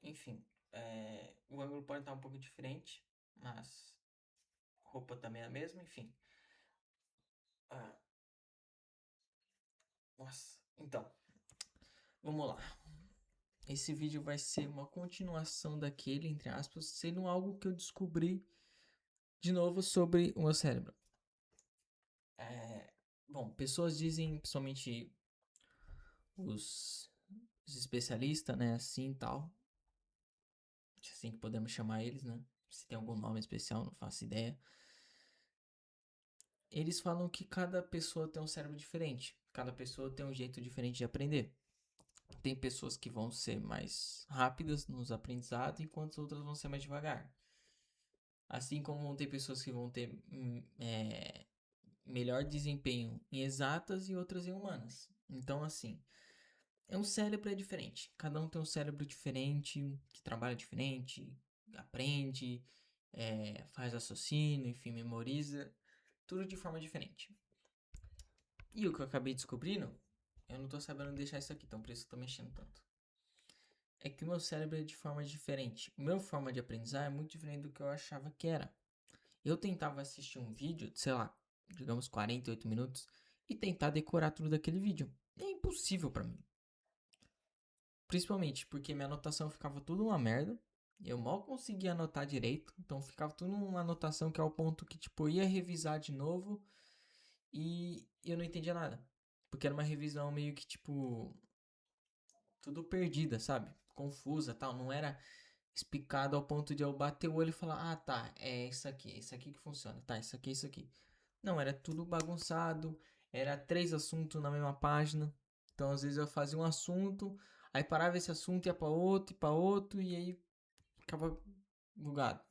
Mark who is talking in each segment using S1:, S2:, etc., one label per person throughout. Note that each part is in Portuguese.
S1: enfim, o ângulo pode estar um pouco diferente, mas roupa também é a mesma, enfim. Ah, nossa, então, vamos lá. Esse vídeo vai ser uma continuação daquele, entre aspas, sendo algo que eu descobri de novo sobre o meu cérebro. Bom, pessoas dizem, principalmente os especialistas, né, assim e tal, se assim que podemos chamar eles, né, se tem algum nome especial, não faço ideia. Eles falam que cada pessoa tem um cérebro diferente, cada pessoa tem um jeito diferente de aprender. Tem pessoas que vão ser mais rápidas nos aprendizados, enquanto outras vão ser mais devagar. Assim como vão ter pessoas que vão ter melhor desempenho em exatas e outras em humanas. Então, assim, um cérebro é diferente. Cada um tem um cérebro diferente, que trabalha diferente, aprende, faz raciocínio, enfim, memoriza, tudo de forma diferente. E o que eu acabei descobrindo, eu não tô sabendo deixar isso aqui, então por isso que eu tô mexendo tanto. É que o meu cérebro é de forma diferente. O meu forma de aprendizar é muito diferente do que eu achava que era. Eu tentava assistir um vídeo, sei lá, digamos 48 minutos, e tentar decorar tudo daquele vídeo. É impossível pra mim. Principalmente porque minha anotação ficava tudo uma merda. Eu mal conseguia anotar direito. Então ficava tudo uma anotação que é o ponto que, tipo, eu ia revisar de novo e eu não entendia nada. Porque era uma revisão meio que, tipo, tudo perdida, sabe? Confusa tal. Não era explicado ao ponto de eu bater o olho e falar: ah, tá, é isso aqui que funciona. Tá, isso aqui, isso aqui. Não, era tudo bagunçado. Era 3 assuntos na mesma página. Então, às vezes eu fazia um assunto, aí parava esse assunto, ia para outro, e aí ficava bugado.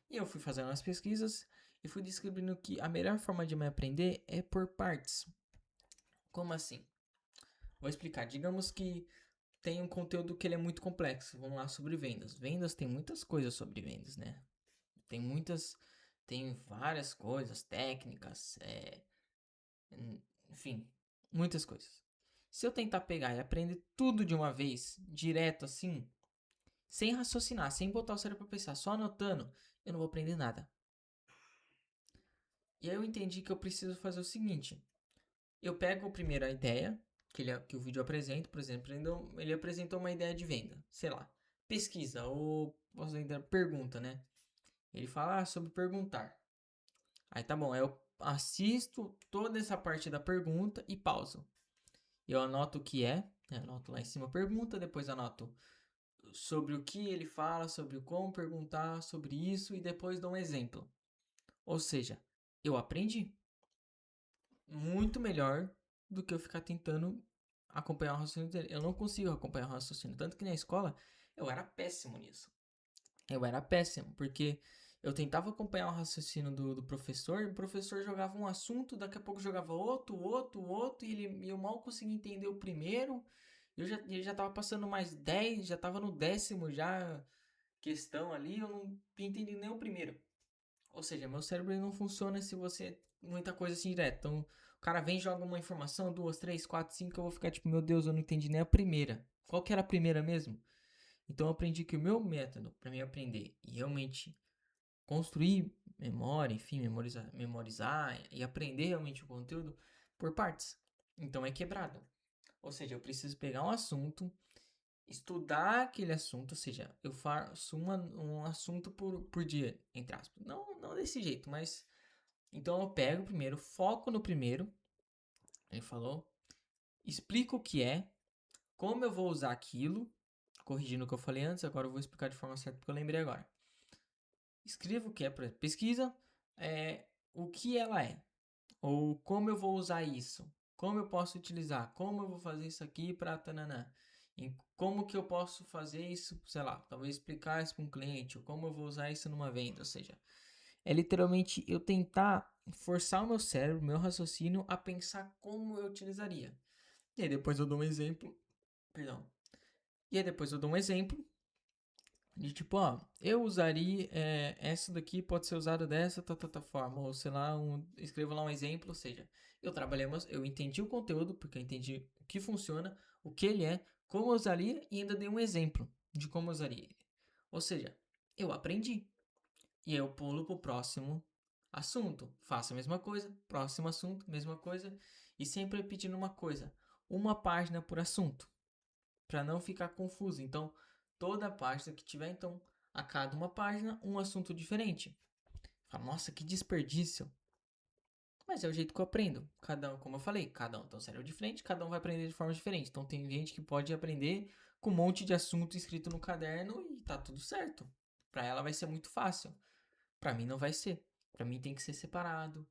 S1: E eu fui fazendo as pesquisas e fui descobrindo que a melhor forma de me aprender é por partes. Como assim? Vou explicar. Digamos que tem um conteúdo que ele é muito complexo. Vamos lá sobre vendas. Vendas tem muitas coisas sobre vendas, né? Tem várias coisas, técnicas, enfim, muitas coisas. Se eu tentar pegar e aprender tudo de uma vez, direto assim, sem raciocinar, sem botar o cérebro pra pensar, só anotando, eu não vou aprender nada. E aí eu entendi que eu preciso fazer o seguinte: eu pego primeiro a ideia que o vídeo apresenta, por exemplo, ele apresentou uma ideia de venda, sei lá, pesquisa ou posso dizer, pergunta, né? Ele fala sobre perguntar. Aí tá bom, eu assisto toda essa parte da pergunta e pauso. Eu anoto o que é, anoto lá em cima a pergunta, depois anoto sobre o que ele fala, sobre o como perguntar sobre isso e depois dou um exemplo. Ou seja, eu aprendi muito melhor do que eu ficar tentando acompanhar o raciocínio dele. Eu não consigo acompanhar o raciocínio, tanto que na escola eu era péssimo nisso. Eu era péssimo, porque eu tentava acompanhar o raciocínio do professor, e o professor jogava um assunto, daqui a pouco jogava outro, e eu mal conseguia entender o primeiro. Ele já tava passando mais 10, já tava no 10º já questão ali, eu não entendi nem o primeiro. Ou seja, meu cérebro não funciona se você muita coisa assim direto. Então, o cara vem e joga uma informação, duas, três, quatro, cinco, eu vou ficar tipo, meu Deus, eu não entendi nem a primeira. Qual que era a primeira mesmo? Então, eu aprendi que o meu método para mim aprender e realmente construir memória, enfim, memorizar e aprender realmente o conteúdo por partes. Então, é quebrado. Ou seja, eu preciso pegar um assunto, estudar aquele assunto, ou seja, eu faço um assunto por dia, entre aspas. Não desse jeito, mas. Então eu pego primeiro, foco no primeiro, ele falou, explico o que é, como eu vou usar aquilo, corrigindo o que eu falei antes, agora eu vou explicar de forma certa porque eu lembrei agora. Escrevo o que é, por exemplo, pesquisa, o que ela é, ou como eu vou usar isso, como eu posso utilizar, como eu vou fazer isso aqui para tananã. E como que eu posso fazer isso, sei lá, talvez explicar isso para um cliente, ou como eu vou usar isso numa venda, ou seja, é literalmente eu tentar forçar o meu cérebro, o meu raciocínio a pensar como eu utilizaria. E aí depois eu dou um exemplo, perdão. E aí depois eu dou um exemplo de tipo, ó, eu usaria essa daqui pode ser usada dessa forma, ou sei lá, escrevo lá um exemplo, ou seja, eu entendi o conteúdo, porque eu entendi o que funciona, o que ele é, como eu usaria e ainda dei um exemplo. de como eu usaria ele. Ou seja, eu aprendi. E aí eu pulo pro próximo assunto. Faço a mesma coisa, próximo assunto, mesma coisa. E sempre repetindo uma coisa. Uma página por assunto. Para não ficar confuso. Então, toda página que tiver, então, a cada uma página, um assunto diferente. Fala, nossa, que desperdício. Mas é o jeito que eu aprendo. Cada um, como eu falei, cada um tem um cérebro diferente, cada um vai aprender de forma diferente. Então tem gente que pode aprender com um monte de assunto escrito no caderno e tá tudo certo. Para ela vai ser muito fácil. Para mim não vai ser. Para mim tem que ser separado.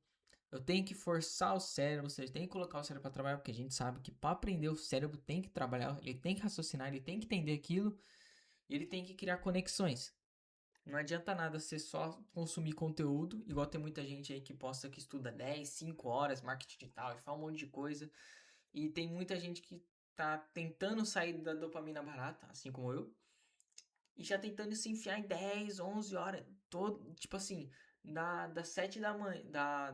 S1: Eu tenho que forçar o cérebro, ou seja, tem que colocar o cérebro para trabalhar, porque a gente sabe que para aprender o cérebro tem que trabalhar, ele tem que raciocinar, ele tem que entender aquilo, e ele tem que criar conexões. Não adianta nada ser só consumir conteúdo, igual tem muita gente aí que posta que estuda 10, 5 horas, marketing digital e fala um monte de coisa. E tem muita gente que tá tentando sair da dopamina barata, assim como eu, e já tentando se enfiar em 10, 11 horas, todo, tipo assim, das 7 da manhã,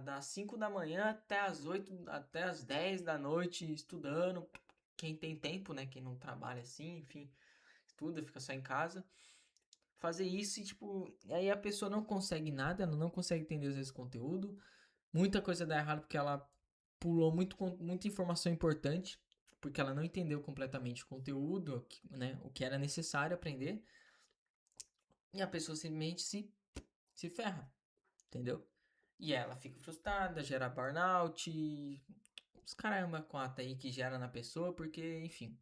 S1: das 5 da manhã até as 8, até as 10 da noite estudando. Quem tem tempo, né? Quem não trabalha assim, enfim, estuda, fica só em casa. Fazer isso e, tipo, aí a pessoa não consegue nada, ela não consegue entender às vezes conteúdo. Muita coisa dá errado porque ela pulou muita informação importante, porque ela não entendeu completamente o conteúdo, né, o que era necessário aprender. E a pessoa simplesmente se ferra, entendeu? E ela fica frustrada, gera burnout, os caramba quatro aí que gera na pessoa, porque, enfim,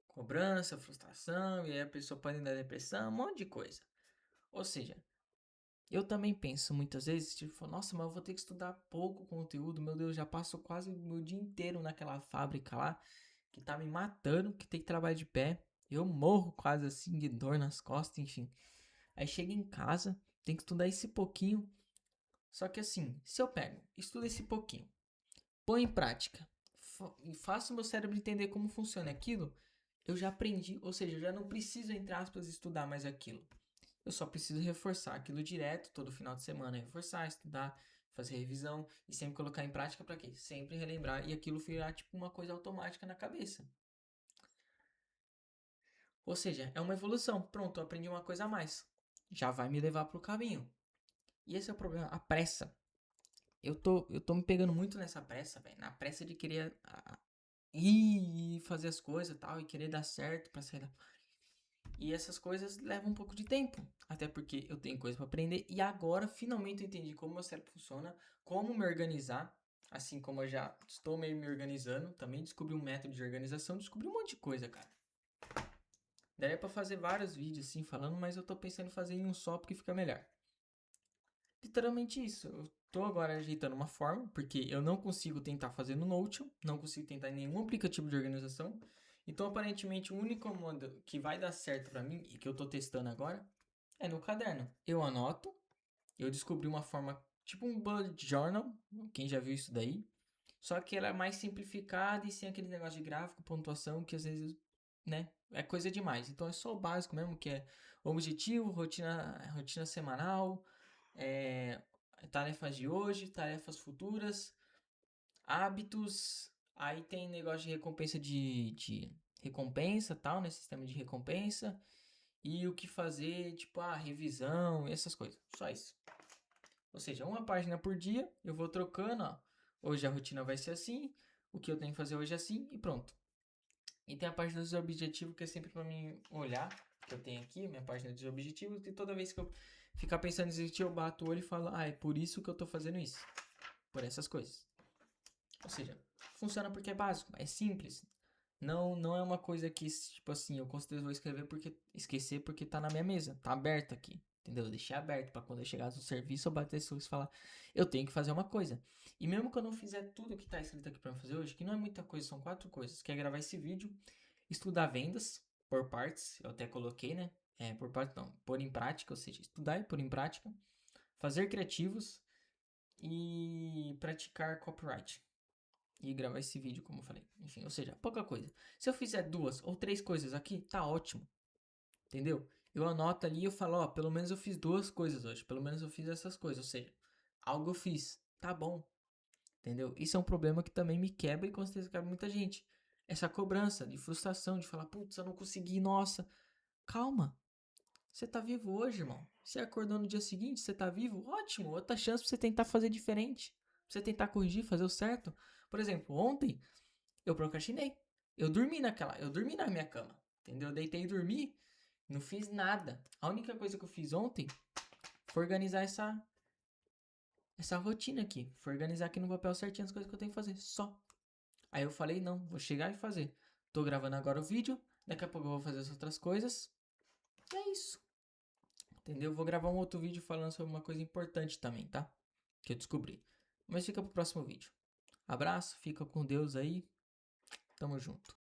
S1: cobrança, frustração, e aí a pessoa pode dar depressão, um monte de coisa. Ou seja, eu também penso muitas vezes, tipo, nossa, mas eu vou ter que estudar pouco conteúdo, meu Deus, já passo quase o meu dia inteiro naquela fábrica lá, que tá me matando, que tem que trabalhar de pé. Eu morro quase assim de dor nas costas, enfim. Aí chega em casa, tem que estudar esse pouquinho. Só que assim, se eu pego, estudo esse pouquinho, põe em prática, e faço o meu cérebro entender como funciona aquilo, eu já aprendi, ou seja, eu já não preciso, entre aspas, estudar mais aquilo. Eu só preciso reforçar aquilo direto, todo final de semana, reforçar, estudar, fazer revisão e sempre colocar em prática para quê? Sempre relembrar e aquilo virar tipo uma coisa automática na cabeça. Ou seja, é uma evolução. Pronto, eu aprendi uma coisa a mais. Já vai me levar para o caminho. E esse é o problema, a pressa. Eu tô me pegando muito nessa pressa, velho. Na pressa de querer ir e fazer as coisas e tal, e querer dar certo pra sair da. E essas coisas levam um pouco de tempo. Até porque eu tenho coisa pra aprender. E agora, finalmente, eu entendi como meu cérebro funciona, como me organizar. Assim como eu já estou meio me organizando. Também descobri um método de organização. Descobri um monte de coisa, cara. Daria pra fazer vários vídeos assim falando, mas eu tô pensando em fazer em um só porque fica melhor. Literalmente isso. Eu tô agora ajeitando uma forma, porque eu não consigo tentar fazer no Notion, não consigo tentar em nenhum aplicativo de organização. Então, aparentemente, o único modo que vai dar certo pra mim e que eu tô testando agora é no caderno. Eu anoto, eu descobri uma forma, tipo um bullet journal, quem já viu isso daí, só que ela é mais simplificada e sem aquele negócio de gráfico, pontuação, que às vezes, né, é coisa demais. Então é só o básico mesmo, que é objetivo, rotina semanal, é, tarefas de hoje, tarefas futuras, hábitos. Aí tem negócio de recompensa de recompensa, tal, né? Sistema de recompensa. E o que fazer, tipo, revisão, essas coisas. Só isso. Ou seja, uma página por dia, eu vou trocando, ó. Hoje a rotina vai ser assim, o que eu tenho que fazer hoje é assim e pronto. E tem a página dos objetivos que é sempre para mim olhar, que eu tenho aqui, minha página dos objetivos, e toda vez que eu ficar pensando em eu bato o olho e falo, é por isso que eu tô fazendo isso. Por essas coisas. Ou seja, funciona porque é básico, é simples. Não é uma coisa que, tipo assim, eu com certeza vou esquecer porque tá na minha mesa, tá aberto aqui. Entendeu? Eu deixei aberto para quando eu chegar no serviço eu bater isso e falar, eu tenho que fazer uma coisa. E mesmo que eu não fizer tudo que tá escrito aqui para fazer hoje, que não é muita coisa, são 4 coisas, que é gravar esse vídeo, estudar vendas por partes, eu até coloquei, né? Por partes não, pôr em prática, ou seja, estudar e pôr em prática, fazer criativos e praticar copyright. E gravar esse vídeo, como eu falei. Enfim, ou seja, pouca coisa. Se eu fizer 2 ou 3 coisas aqui, tá ótimo. Entendeu? Eu anoto ali e eu falo, ó, pelo menos eu fiz 2 coisas hoje. Pelo menos eu fiz essas coisas. Ou seja, algo eu fiz. Tá bom. Entendeu? Isso é um problema que também me quebra e com certeza quebra muita gente. Essa cobrança de frustração, de falar, putz, eu não consegui, nossa. Calma. Você tá vivo hoje, irmão. Você acordou no dia seguinte, você tá vivo? Ótimo. Outra chance pra você tentar fazer diferente. Pra você tentar corrigir, fazer o certo. Por exemplo, ontem eu procrastinei. Eu dormi na minha cama. Entendeu? Eu deitei e dormi. Não fiz nada. A única coisa que eu fiz ontem foi organizar essa rotina aqui. Foi organizar aqui no papel certinho as coisas que eu tenho que fazer. Só. Aí eu falei, não, vou chegar e fazer. Tô gravando agora o vídeo. Daqui a pouco eu vou fazer as outras coisas. E é isso. Entendeu? Vou gravar um outro vídeo falando sobre uma coisa importante também, tá? Que eu descobri. Mas fica pro próximo vídeo. Abraço, fica com Deus aí. Tamo junto.